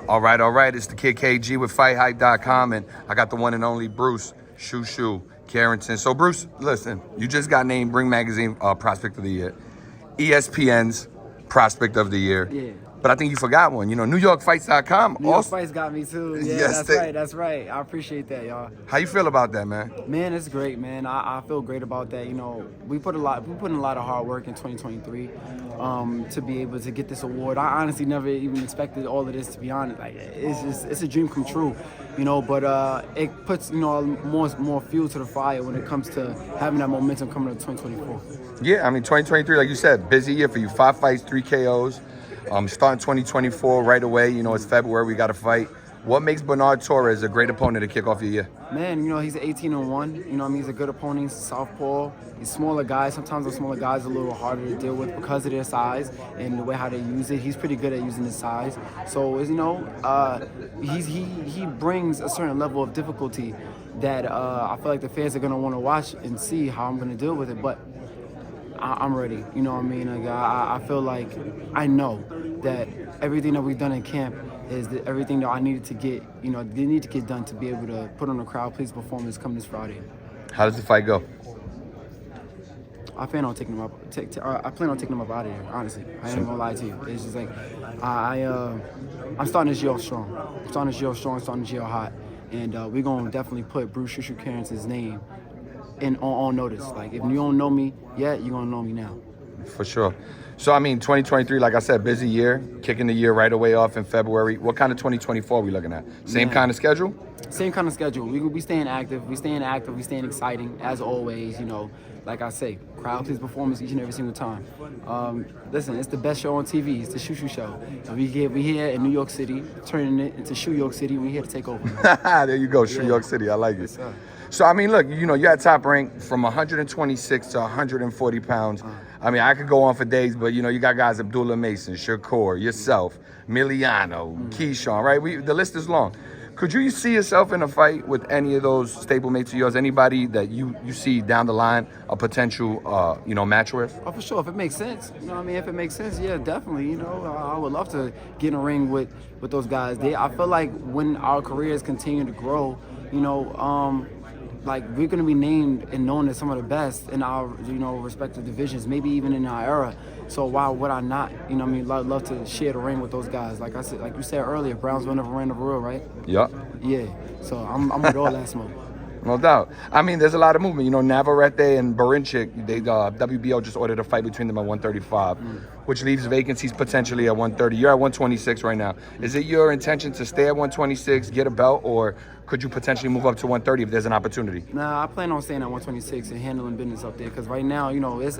All right. It's the Kid KG with FightHype.com, and I got the one and only Bruce Shoo Carrington. So, Bruce, listen, you just got named Ring Magazine Prospect of the Year, ESPN's Prospect of the Year. Yeah. But I think you forgot one. You know, NewYorkFights.com. New York Fights got me too. Yeah, Yes, that's right. I appreciate that, y'all. How you feel about that, man? Man, it's great, man. I feel great about that. You know, we put in a lot of hard work in 2023 to be able to get this award. I honestly never even expected all of this, to be honest. Like, it's a dream come true, you know. But it puts, you know, more fuel to the fire when it comes to having that momentum coming up 2024. Yeah, I mean, 2023, like you said, busy year for you. 5 fights, 3 KOs. Starting 2024 right away. You know, it's February. We got to fight. What makes Bernard Torres a great opponent to kick off your year? Man, you know, he's 18-1. You know, I mean, he's a good opponent. He's a southpaw. He's smaller guys. Sometimes those smaller guys are a little harder to deal with because of their size and the way how they use it. He's pretty good at using his size. So, you know, he brings a certain level of difficulty that I feel like the fans are going to want to watch and see how I'm going to deal with it. But I'm ready. You know what I mean? Like, I feel like I know that everything that we've done in camp is everything that I needed to get, you know, they need to get done to be able to put on a crowd-pleasing performance come this Friday. How does the fight go? I plan on taking him up. I plan on taking him up out of here. Honestly, I ain't gonna lie to you. It's just like I'm starting this year off strong. Starting this year hot, and we're gonna definitely put Bruce Shoo Carrington's name on notice. Like, if you don't know me yet, you're gonna know me now. For sure. So, I mean, 2023, like I said, busy year, kicking the year right away off in February. What kind of 2024 are we looking at? Same kind of schedule? Same kind of schedule. We staying active. We staying exciting, as always, you know. Like I say, crowd please performance each and every single time. Listen, it's the best show on TV. It's the Shoo Show. And we here in New York City, turning it into Shoo York City. We're here to take over. There you go, Shoo York City. I like it. Yes, so, I mean, look, you know, you're at top rank from 126 to 140 pounds. I mean, I could go on for days, but, you know, you got guys Abdullah Mason, Shakur, yourself, Miliano, Keyshawn, right? The list is long. Could you see yourself in a fight with any of those stablemates of yours? Anybody that you see down the line a potential, you know, match with? Oh, for sure. If it makes sense. You know what I mean? If it makes sense, yeah, definitely. You know, I would love to get in a ring with those guys. I feel like when our careers continue to grow, you know, like, we're going to be named and known as some of the best in our, you know, respective divisions, maybe even in our era. So why would I not? You know what I mean? Love to share the ring with those guys. Like I said, like you said earlier, Brownsville never ran the world, right? Yep. Yeah. So I'm with all that smoke. No doubt. I mean, there's a lot of movement. You know, Navarrete and Barinchik, WBO just ordered a fight between them at 135, which leaves vacancies potentially at 130. You're at 126 right now. Is it your intention to stay at 126, get a belt, or could you potentially move up to 130 if there's an opportunity? Nah, I plan on staying at 126 and handling business up there, because right now, you know, it's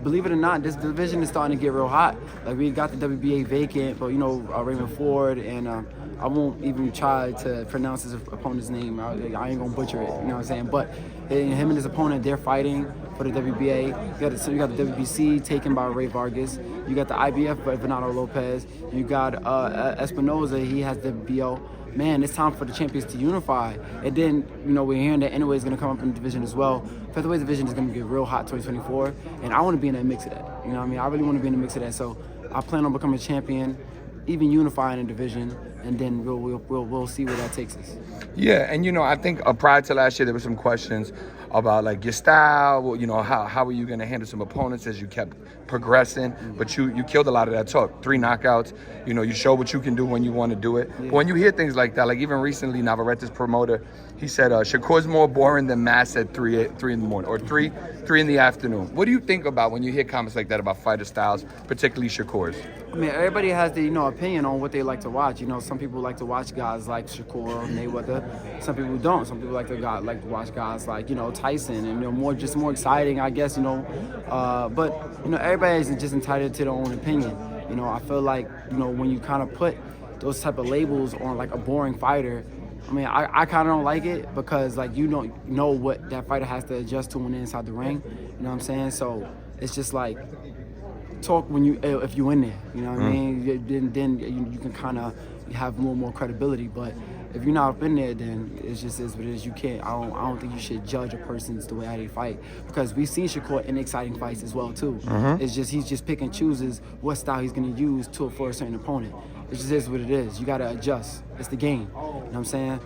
believe it or not, this division is starting to get real hot. Like, we got the WBA vacant, but, you know, Raymond Ford, and I won't even try to pronounce his opponent's name. I ain't gonna butcher it, you know what I'm saying? But him and his opponent, they're fighting for the WBA. You got the WBC taken by Ray Vargas. You got the IBF by Bernardo Lopez. You got Espinoza, he has the BO. Man, it's time for the champions to unify. And then, you know, we're hearing that Inoue is going to come up in the division as well. Featherweight division is going to get real hot 2024, and I want to be in that mix of that. You know what I mean? I really want to be in the mix of that. So I plan on becoming a champion, even unifying the division, and then we'll see where that takes us. Yeah, and, you know, I think prior to last year, there were some questions about, like, your style, you know, how are you going to handle some opponents as you kept progressing, but you killed a lot of that talk. 3 knockouts, you know, you show what you can do when you want to do it. Yeah. But when you hear things like that, like even recently, Navarrete's promoter, he said, Shakur's more boring than Mass at 3 in the morning, or 3 in the afternoon. What do you think about when you hear comments like that about fighter styles, particularly Shakur's? I mean, everybody has the, you know, opinion on what they like to watch. You know, some people like to watch guys like Shakur, Mayweather. Some people don't. Some people like to watch guys like, you know, Tyson, and, you know, more exciting, I guess, you know. But, you know, everybody is just entitled to their own opinion. You know, I feel like, you know, when you kind of put those type of labels on, like, a boring fighter, I mean, I kind of don't like it, because, like, you don't know what that fighter has to adjust to when they're inside the ring. You know what I'm saying? So it's just like, talk if you in there. You know what I mean? Then you can kind of have more credibility. But if you're not up in there, then it just is what it is. You can't. I don't think you should judge a person's the way how they fight, because we've seen Shakur in exciting fights as well too. It's just he just pick and chooses what style he's gonna use for a certain opponent. it just is what it is. You gotta adjust. It's the game. You know what I'm saying?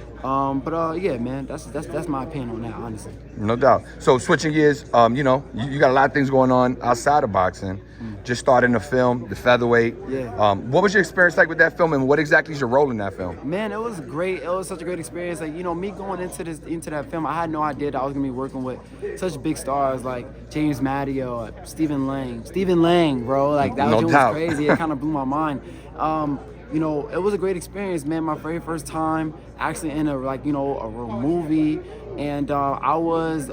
Yeah, man, that's my opinion on that, honestly. No doubt. So switching gears, you know, you got a lot of things going on outside of boxing. Just starting the film, the featherweight. Yeah. What was your experience like with that film, and what exactly is your role in that film? Man, it was great. It was such a great experience. Like, you know, me going into that film, I had no idea that I was gonna be working with such big stars like James Madio, Stephen Lang, bro. Like that was crazy. It kind of blew my mind. You know, it was a great experience, man. My very first time actually in a real movie, and I was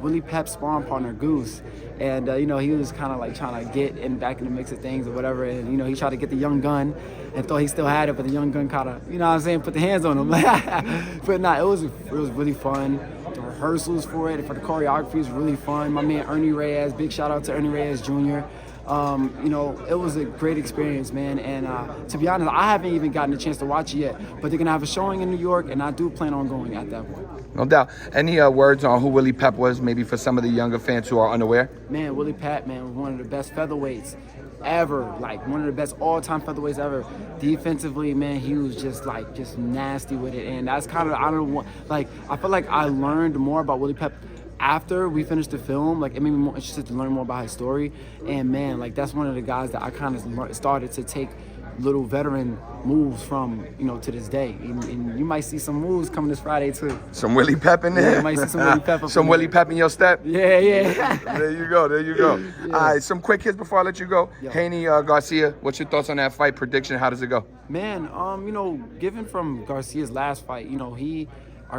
Willie Pep's sparring partner, Goose, and you know, he was kind of like trying to get back in the mix of things or whatever, and you know, he tried to get the young gun and thought he still had it, but the young gun kind of, you know what I'm saying, put the hands on him. But nah, it was really fun. The rehearsals for it, for the choreography was really fun. My man Ernie Reyes, big shout out to Ernie Reyes Jr. You know, it was a great experience, man. And to be honest, I haven't even gotten a chance to watch it yet. But they're going to have a showing in New York, and I do plan on going at that point. No doubt. Any words on who Willie Pep was, maybe for some of the younger fans who are unaware? Man, Willie Pep, man, was one of the best featherweights ever. Like, one of the best all-time featherweights ever. Defensively, man, he was just nasty with it. And that's kind of, I feel like I learned more about Willie Pep after we finished the film. Like, it made me more interested to learn more about his story. And man, like, that's one of the guys that I kind of started to take little veteran moves from, you know, to this day. And you might see some moves coming this Friday too. Some Willie Pep in there? Yeah, you might see some Willie Pep. Some Willie Pep in your step? Yeah. There you go. Yeah. All right, some quick hits before I let you go. Yo. Haney, Garcia, what's your thoughts on that fight? Prediction, how does it go? Man, you know, given from Garcia's last fight, you know, he's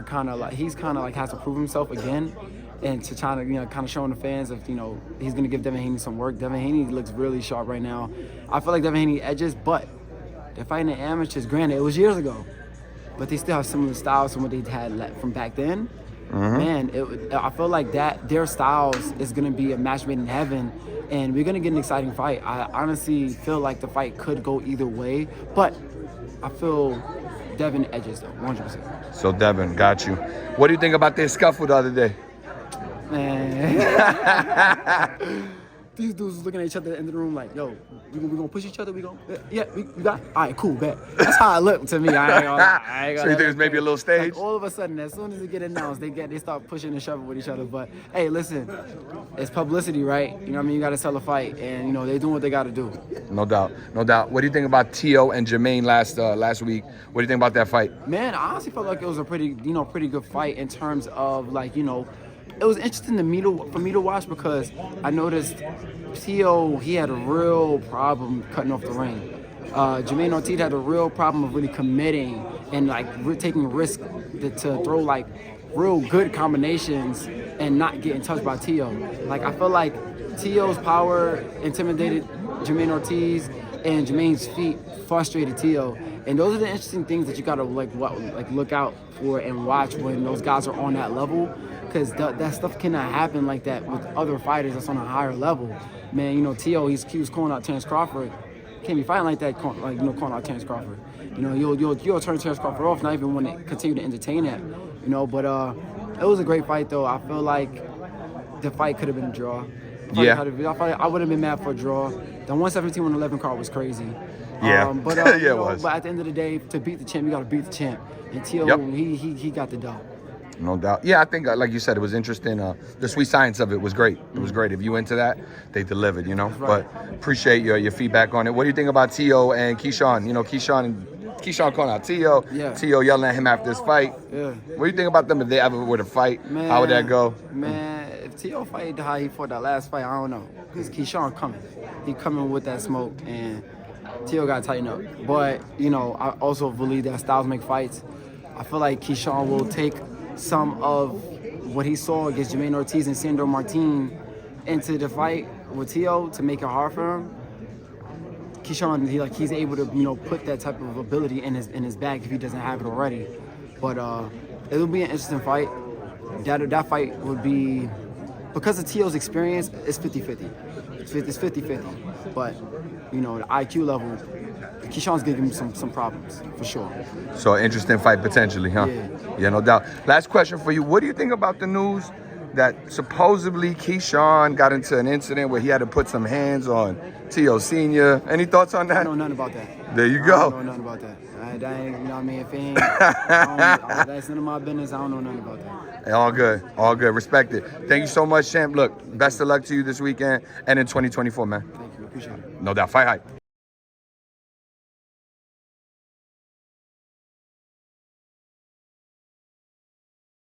kind of like has to prove himself again. And to try to, you know, kind of showing the fans if, you know, he's going to give Devin Haney some work. Devin Haney looks really sharp right now. I feel like Devin Haney edges, but they're fighting the amateurs. Granted, it was years ago, but they still have similar styles from what they had from back then. Man, I feel like their styles is going to be a match made in heaven, and we're going to get an exciting fight. I honestly feel like the fight could go either way, but I feel Devin edges, though, 100%. So, Devin, got you. What do you think about their scuffle the other day? Man. These dudes was looking at each other at the end of the room like, yo, we gonna push each other? We got it? All right, cool, bet. That's how it looked to me. I ain't gonna So you think it's maybe a little stage? Like, all of a sudden, as soon as it get announced, they start pushing and shoving with each other. But, hey, listen, it's publicity, right? You know what I mean? You got to sell a fight, and, you know, they're doing what they got to do. No doubt. What do you think about Teo and Jermaine last week? What do you think about that fight? Man, I honestly felt like it was a pretty good fight in terms of, like, you know, it was interesting for me to watch because I noticed Teo, he had a real problem cutting off the ring. Jermaine Ortiz had a real problem of really committing and like taking risk to throw like real good combinations and not getting touched by Teo. Like, I feel like Teo's power intimidated Jermaine Ortiz and Jermaine's feet frustrated Teo. And those are the interesting things that you gotta look out for and watch when those guys are on that level. Because that stuff cannot happen like that with other fighters that's on a higher level. Man, you know, Teo, he was calling out Terrence Crawford. Can't be fighting like that, calling out Terrence Crawford. You know, you'll turn Terrence Crawford off, not even want to continue to entertain that. You know, but it was a great fight, though. I feel like the fight could have been a draw. I would have been mad for a draw. The 117-111 card was crazy. Yeah, but it was. But at the end of the day, to beat the champ, you got to beat the champ. And Teo, he got the dub. No doubt. Yeah, I think, like you said, it was interesting. The sweet science of it was great. It was great. If you into that, they delivered, you know. Right. But appreciate your feedback on it. What do you think about Teo and Keyshawn? You know, Keyshawn calling out Teo. Yeah. Teo yelling at him after this fight. Yeah. What do you think about them if they ever were to fight? Man, how would that go? Man, if Teo fight how he fought that last fight, I don't know. Because Keyshawn coming. He coming with that smoke, and Teo got to tighten up. But, you know, I also believe that styles make fights. I feel like Keyshawn will take some of what he saw against Jermaine Ortiz and Sandor Martin into the fight with Teo to make it hard for him. Keyshawn, he's able to, you know, put that type of ability in his bag if he doesn't have it already. But it'll be an interesting fight. That fight would be, because of Teo's experience, it's 50-50. It's 50-50. But, you know, the IQ level, Keyshawn's giving him some problems, for sure. So, interesting fight potentially, huh? Yeah, no doubt. Last question for you. What do you think about the news that supposedly Keyshawn got into an incident where he had to put some hands on Teo Sr. Any thoughts on I that? don't know nothing about that. There you I go. don't know nothing about that. That ain't, you know what I mean? If it ain't, that's none of my business. I don't know nothing about that. All good. All good. Respect it. Thank you so much, champ. Look, best of luck to you this weekend and in 2024, man. Thank you. Appreciate it. No doubt. Fight hype.